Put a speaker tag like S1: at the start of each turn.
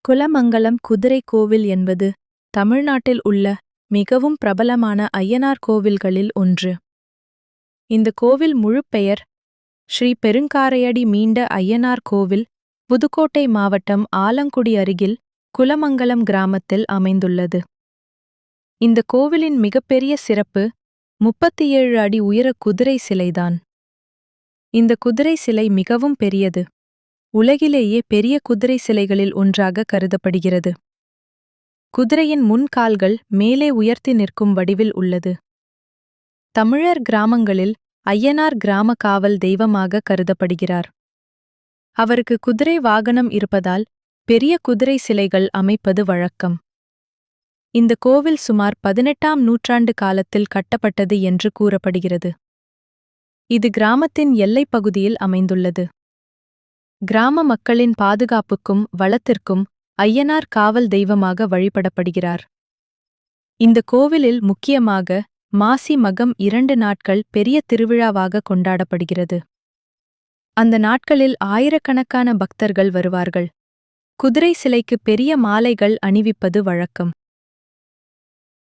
S1: குலமங்கலம் குதிரை கோவில் என்பது தமிழ்நாட்டில் உள்ள மிகவும் பிரபலமான ஐயனார் கோவில்களில் ஒன்று. இந்த கோவில் முழுப்பெயர் ஸ்ரீ பெருங்காரையடி மீண்ட ஐயனார் கோவில், புதுக்கோட்டை மாவட்டம் ஆலங்குடி அருகில் குலமங்கலம் கிராமத்தில் அமைந்துள்ளது. இந்த கோவிலின் மிகப்பெரிய சிறப்பு 37 அடி உயர குதிரை சிலைதான். இந்த குதிரை சிலை மிகவும் பெரியது. உலகிலேயே பெரிய குதிரை சிலைகளில் ஒன்றாக கருதப்படுகிறது. குதிரையின் முன்கால்கள் மேலே உயர்த்தி நிற்கும் வடிவில் உள்ளது. தமிழர் கிராமங்களில் ஐயனார் கிராம காவல் தெய்வமாக கருதப்படுகிறார். அவருக்கு குதிரை வாகனம் இருப்பதால் பெரிய குதிரை சிலைகள் அமைப்பது வழக்கம். இந்த கோவில் சுமார் 18ஆம் நூற்றாண்டு காலத்தில் கட்டப்பட்டது என்று கூறப்படுகிறது. இது கிராமத்தின் எல்லைப் பகுதியில் அமைந்துள்ளது. கிராம மக்களின் பாதுகாப்புக்கும் வளத்திற்கும் ஐயனார் காவல் தெய்வமாக வழிபடப்படுகிறார். இந்த கோவிலில் முக்கியமாக மாசி மகம் 2 நாட்கள் பெரிய திருவிழாவாக கொண்டாடப்படுகிறது. அந்த நாட்களில் ஆயிரக்கணக்கான பக்தர்கள் வருவார்கள். குதிரை சிலைக்கு பெரிய மாலைகள் அணிவிப்பது வழக்கம்.